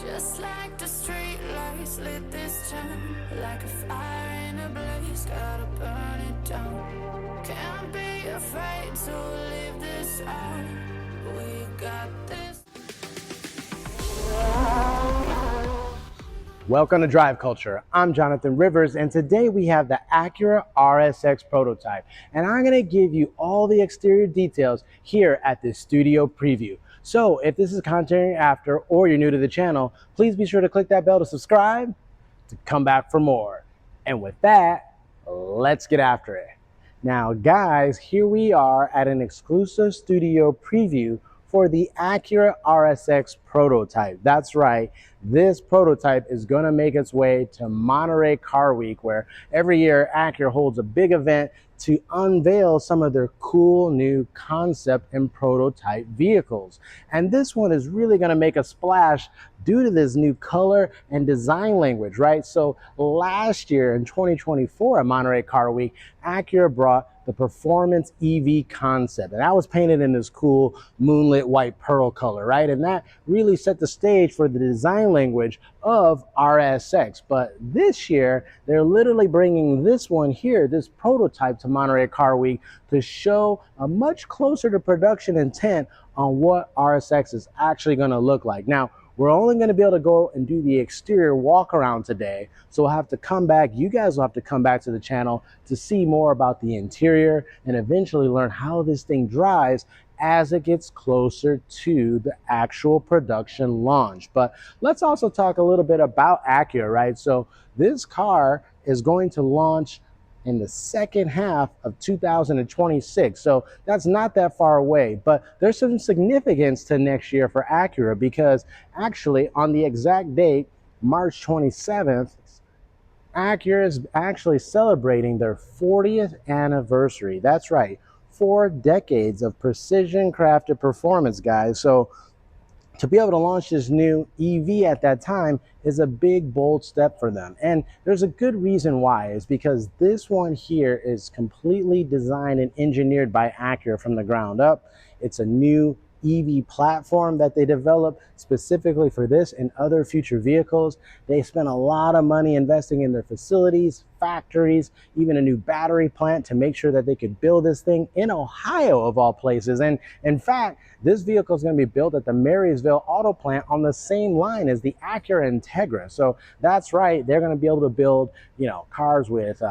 Just like the street lights lit this town, like a fire in a blaze, gotta burn it down. Can't be afraid to leave this out. We got this. Welcome to Drive Culture. I'm Jonathan Rivers, and today we have the Acura RSX Prototype, and I'm going to give you all the exterior details here at this studio preview. So if this is content you're after, or you're new to the channel, please be sure to click that bell to subscribe to come back for more. And with that, let's get after it. Now guys, here we are at an exclusive studio preview for the Acura RSX Prototype. That's right, this prototype is going to make its way to Monterey Car Week, where every year Acura holds a big event to unveil some of their cool new concept and prototype vehicles. And this one is really going to make a splash due to this new color and design language, right? So last year in 2024 at Monterey Car Week, Acura brought the performance EV concept, and that was painted in this cool moonlit white pearl color, right? And that really set the stage for the design language of RSX. But this year, they're literally bringing this one here, this prototype, to Monterey Car Week to show a much closer to production intent on what RSX is actually going to look like. Now, we're only going to be able to go and do the exterior walk around today, so we'll have to come back. You guys will have to come back to the channel to see more about the interior and eventually learn how this thing drives as it gets closer to the actual production launch. But let's also talk a little bit about Acura, right? So this car is going to launch in the second half of 2026. So that's not that far away, but there's some significance to next year for Acura, because actually on the exact date, March 27th, Acura is actually celebrating their 40th anniversary. That's right, 4 decades of precision crafted performance, guys. So to be able to launch this new EV at that time is a big, bold step for them. And there's a good reason why, is because this one here is completely designed and engineered by Acura from the ground up. It's a new EV platform that they developed specifically for this and other future vehicles. They spent a lot of money investing in their facilities, factories, even a new battery plant to make sure that they could build this thing in Ohio of all places. And in fact, this vehicle is going to be built at the Marysville Auto Plant on the same line as the Acura Integra. So that's right, they're going to be able to build, cars with,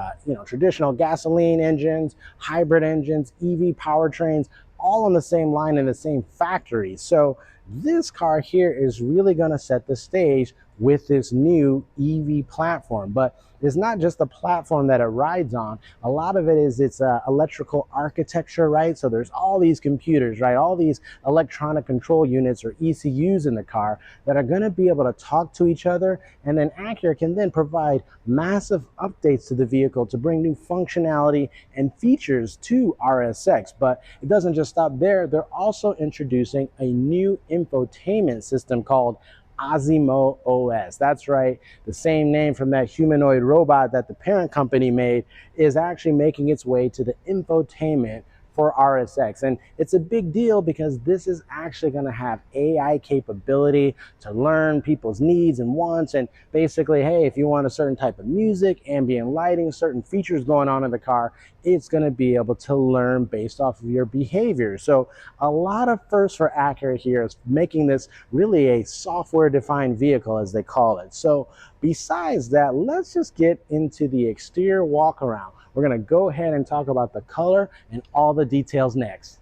traditional gasoline engines, hybrid engines, EV powertrains, all on the same line in the same factory. So this car here is really going to set the stage with this new EV platform. But it's not just the platform that it rides on. A lot of it is its electrical architecture, right? So there's all these computers, right? All these electronic control units, or ECUs, in the car that are going to be able to talk to each other. And then Acura can then provide massive updates to the vehicle to bring new functionality and features to RSX. But it doesn't just stop there. They're also introducing a new infotainment system called Osmo OS. That's right, the same name from that humanoid robot that the parent company made is actually making its way to the infotainment for RSX. And it's a big deal because this is actually going to have AI capability to learn people's needs and wants. And basically, hey, if you want a certain type of music, ambient lighting, certain features going on in the car, it's going to be able to learn based off of your behavior. So a lot of firsts for Acura here is making this really a software defined vehicle, as they call it. So besides that, let's just get into the exterior walk around. We're going to go ahead and talk about the color and all the details next.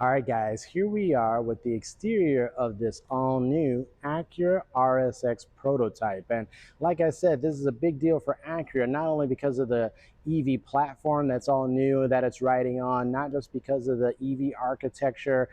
All right, guys, here we are with the exterior of this all-new Acura RSX Prototype. And like I said, this is a big deal for Acura, not only because of the EV platform that's all new that it's riding on, not just because of the EV architecture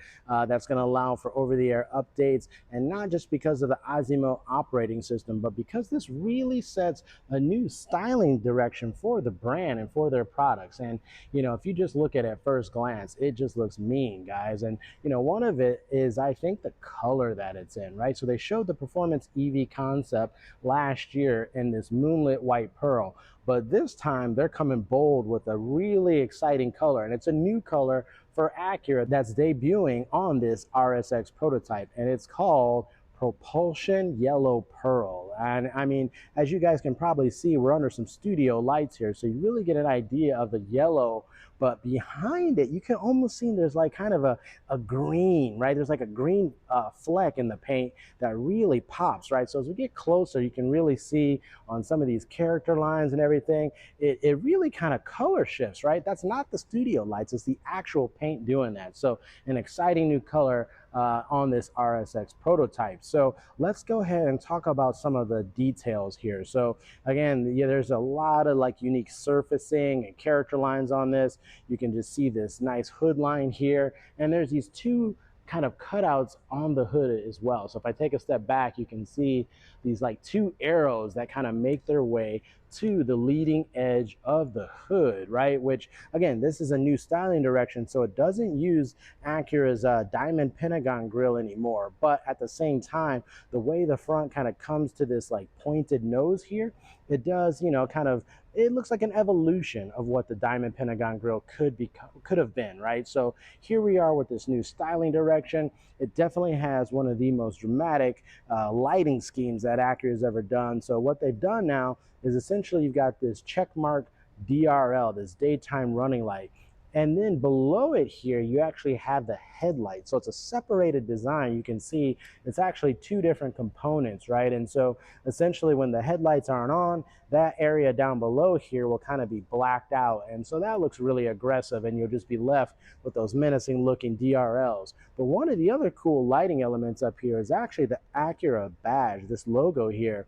that's going to allow for over-the-air updates, and not just because of the Osmo operating system, but because this really sets a new styling direction for the brand and for their products. And if you just look at it at first glance, it just looks mean, guys. And one of it is, I think, the color that it's in, right? So they showed the performance EV concept last year in this moonlit white pearl, but this time they're coming bold with a really exciting color, and it's a new color for Acura that's debuting on this RSX Prototype, and it's called propulsion yellow pearl. And I mean, as you guys can probably see, we're under some studio lights here, so you really get an idea of the yellow. But behind it, you can almost see there's like kind of a green, right? There's like a green fleck in the paint that really pops, right? So as we get closer, you can really see on some of these character lines and everything, it really kind of color shifts, right? That's not the studio lights, it's the actual paint doing that. So an exciting new color on this RSX prototype. So let's go ahead and talk about some of the details here. So again, yeah, there's a lot of like unique surfacing and character lines on this. You can just see this nice hood line here, and there's these two kind of cutouts on the hood as well. So if I take a step back, you can see these like two arrows that kind of make their way to the leading edge of the hood, right? Which again, this is a new styling direction, so it doesn't use Acura's diamond pentagon grille anymore. But at the same time, the way the front kind of comes to this like pointed nose here, it does, you know, kind of, it looks like an evolution of what the diamond pentagon grille could have been, right? So here we are with this new styling direction. It definitely has one of the most dramatic lighting schemes that Acura has ever done. So what they've done now is essentially you've got this checkmark DRL, this daytime running light. And then below it here, you actually have the headlight. So it's a separated design. You can see it's actually two different components, right? And so essentially when the headlights aren't on, that area down below here will kind of be blacked out. And so that looks really aggressive, and you'll just be left with those menacing looking DRLs. But one of the other cool lighting elements up here is actually the Acura badge, this logo here.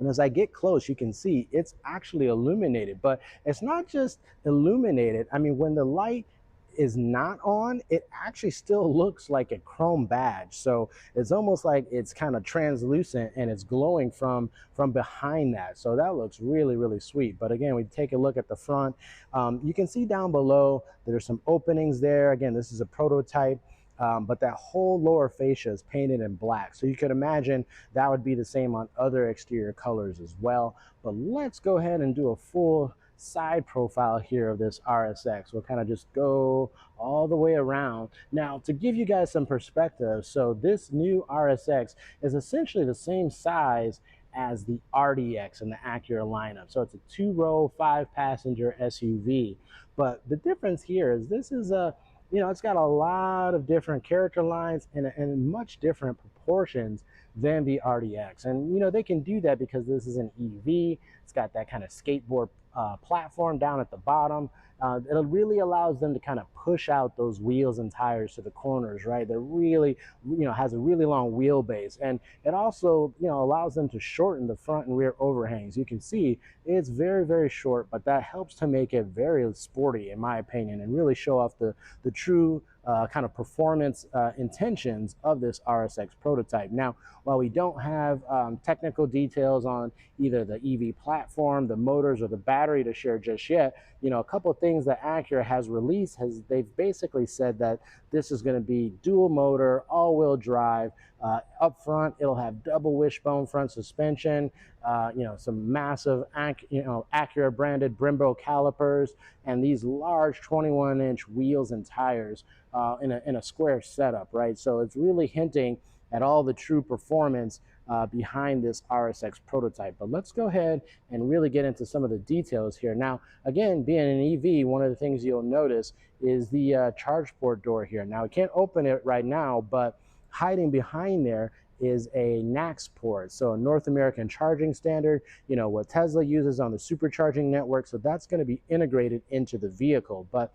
And as I get close, you can see it's actually illuminated, but it's not just illuminated. I mean, when the light is not on, it actually still looks like a chrome badge. So it's almost like it's kind of translucent and it's glowing from behind that. So that looks really, really sweet. But again, we take a look at the front. You can see down below, there's some openings there. Again, this is a prototype. But that whole lower fascia is painted in black. So you could imagine that would be the same on other exterior colors as well. But let's go ahead and do a full side profile here of this RSX. We'll kind of just go all the way around. Now, to give you guys some perspective, so this new RSX is essentially the same size as the RDX in the Acura lineup. So it's a 2-row, 5-passenger SUV. But the difference here is this is a, you know, it's got a lot of different character lines and much different proportions than the RDX. And, you know, they can do that because this is an EV. It's got that kind of skateboard platform down at the bottom. It really allows them to kind of push out those wheels and tires to the corners, right? They're really, you know, has a really long wheelbase. And it also, you know, allows them to shorten the front and rear overhangs. You can see it's very, very short, but that helps to make it very sporty, in my opinion, and really show off the true kind of performance intentions of this RSX prototype. Now, while we don't have technical details on either the EV platform, the motors, or the battery to share just yet, you know, a couple of things that Acura has released, they've basically said that this is going to be dual motor, all-wheel drive. Up front, it'll have double wishbone front suspension, you know, some massive Acura branded Brembo calipers, and these large 21-inch wheels and tires in a square setup, right? So it's really hinting at all the true performance behind this RSX prototype. But let's go ahead and really get into some of the details here. Now, again, being an EV, one of the things you'll notice is the charge port door here. Now, I can't open it right now, but hiding behind there is a NACS port, so a North American charging standard, you know, what Tesla uses on the supercharging network. So that's going to be integrated into the vehicle. But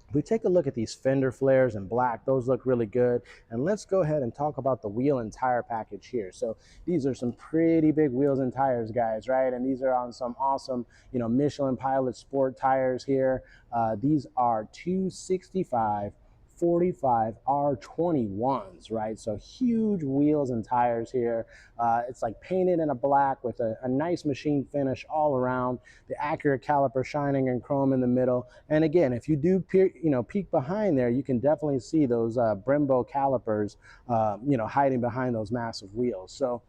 if we take a look at these fender flares in black, those look really good. And let's go ahead and talk about the wheel and tire package here. So these are some pretty big wheels and tires, guys, right? And these are on some awesome, you know, Michelin Pilot Sport tires here. These are 265 45 R21s, right? So huge wheels and tires here. It's like painted in a black with a nice machine finish all around. The Acura caliper shining in chrome in the middle. And again, if you do peek behind there, you can definitely see those Brembo calipers, you know, hiding behind those massive wheels. So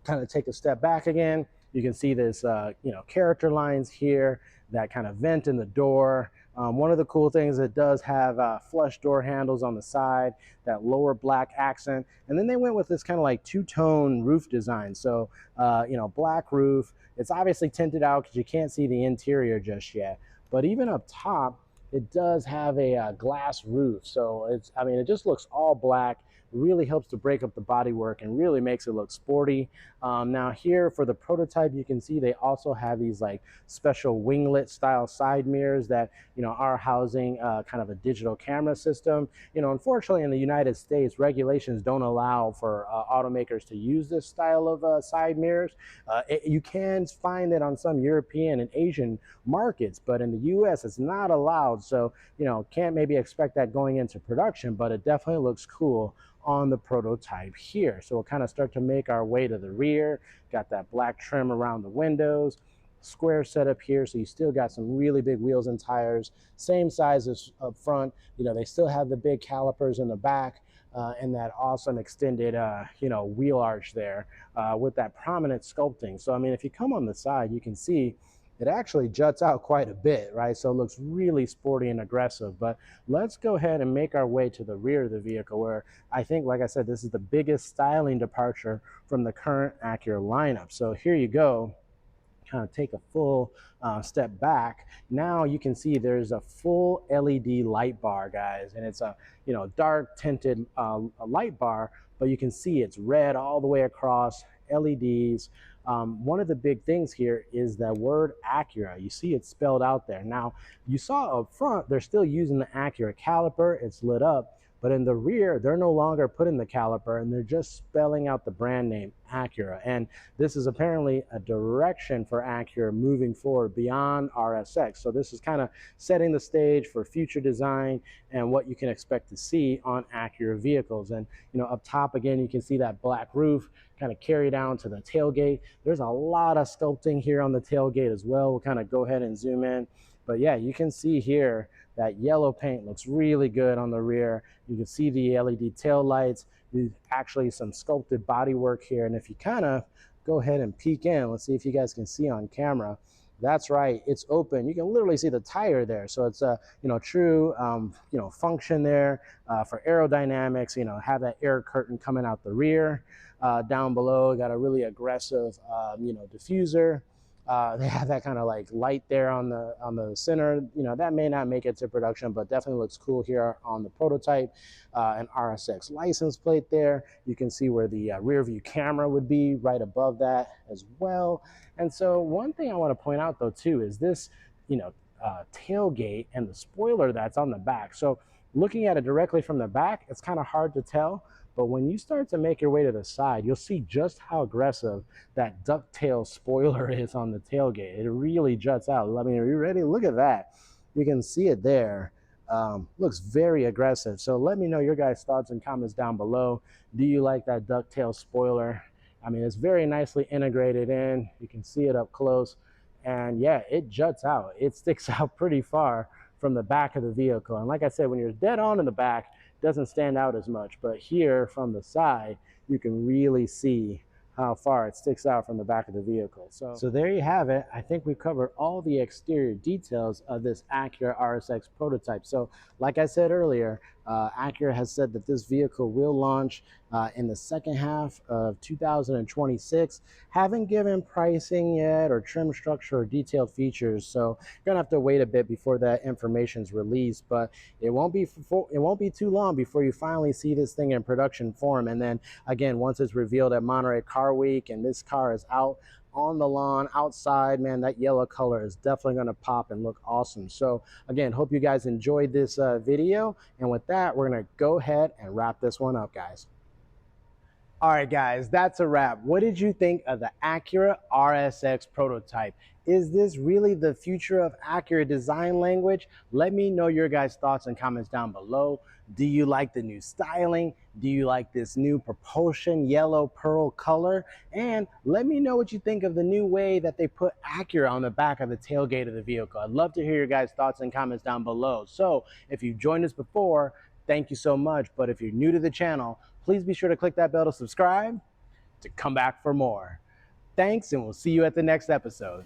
kind of take a step back again. You can see this, you know, character lines here, that kind of vent in the door. One of the cool things, it does have flush door handles on the side, that lower black accent, and then they went with this kind of like two-tone roof design. So, you know, black roof. It's obviously tinted out because you can't see the interior just yet. But even up top, it does have a glass roof. So it's, I mean, it just looks all black. Really helps to break up the bodywork and really makes it look sporty. Now here for the prototype, you can see they also have these like special winglet style side mirrors that, you know, are housing kind of a digital camera system. You know, unfortunately in the United States, regulations don't allow for automakers to use this style of side mirrors. You can find it on some European and Asian markets, but in the US it's not allowed. So, you know, can't maybe expect that going into production, but it definitely looks cool on the prototype here. So we'll kind of start to make our way to the rear. Got that black trim around the windows, square setup here, so you still got some really big wheels and tires, same size as up front. You know, they still have the big calipers in the back, and that awesome extended you know, wheel arch there with that prominent sculpting. So I mean, if you come on the side, you can see it actually juts out quite a bit, right? So it looks really sporty and aggressive. But let's go ahead and make our way to the rear of the vehicle, where I think, like I said, this is the biggest styling departure from the current Acura lineup. So here you go. Kind of take a full step back. Now you can see there's a full LED light bar, guys, and it's a, you know, dark tinted a light bar, but you can see it's red all the way across, LEDs. One of the big things here is that word Acura. You see it spelled out there. Now you saw up front they're still using the Acura caliper. It's lit up. But in the rear, they're no longer putting the caliper and they're just spelling out the brand name Acura. And this is apparently a direction for Acura moving forward beyond RSX. So this is kind of setting the stage for future design and what you can expect to see on Acura vehicles. And, you know, up top again, you can see that black roof kind of carry down to the tailgate. There's a lot of sculpting here on the tailgate as well. We'll kind of go ahead and zoom in. But yeah, you can see here that yellow paint looks really good on the rear. You can see the LED tail lights. There's actually some sculpted bodywork here. And if you kind of go ahead and peek in, let's see if you guys can see on camera. That's right, it's open. You can literally see the tire there. So it's a, you know, true you know, function there for aerodynamics. You know, have that air curtain coming out the rear. Down below, got a really aggressive you know, diffuser. They have that kind of like light there on the center. You know, that may not make it to production, but definitely looks cool here on the prototype. An RSX license plate there. You can see where the rear view camera would be right above that as well. And so one thing I want to point out though too is this, you know, tailgate and the spoiler that's on the back. So looking at it directly from the back, it's kind of hard to tell. But when you start to make your way to the side, you'll see just how aggressive that ducktail spoiler is on the tailgate. It really juts out. I mean, are you ready? Look at that. You can see it there. Looks very aggressive. So let me know your guys' thoughts and comments down below. Do you like that ducktail spoiler? I mean, it's very nicely integrated in. You can see it up close. And yeah, it juts out. It sticks out pretty far from the back of the vehicle. And like I said, when you're dead on in the back, it doesn't stand out as much. But here from the side, you can really see how far it sticks out from the back of the vehicle. So there you have it. I think we've covered all the exterior details of this Acura RSX prototype. So like I said earlier, Acura has said that this vehicle will launch in the second half of 2026. Haven't given pricing yet or trim structure or detailed features, so you're gonna have to wait a bit before that information is released. But it won't be too long before you finally see this thing in production form. And then again, once it's revealed at Monterey Car Week and this car is out on the lawn outside, man, that yellow color is definitely going to pop and look awesome. So again, hope you guys enjoyed this video, and with that, we're going to go ahead and wrap this one up, guys. All right, guys, that's a wrap. What did you think of the Acura RSX prototype? Is this really the future of Acura design language? Let me know your guys' thoughts and comments down below. Do you like the new styling? Do you like this new propulsion yellow pearl color? And let me know what you think of the new way that they put Acura on the back of the tailgate of the vehicle. I'd love to hear your guys' thoughts and comments down below. So if you've joined us before, thank you so much. But if you're new to the channel, please be sure to click that bell to subscribe to come back for more. Thanks, and we'll see you at the next episode.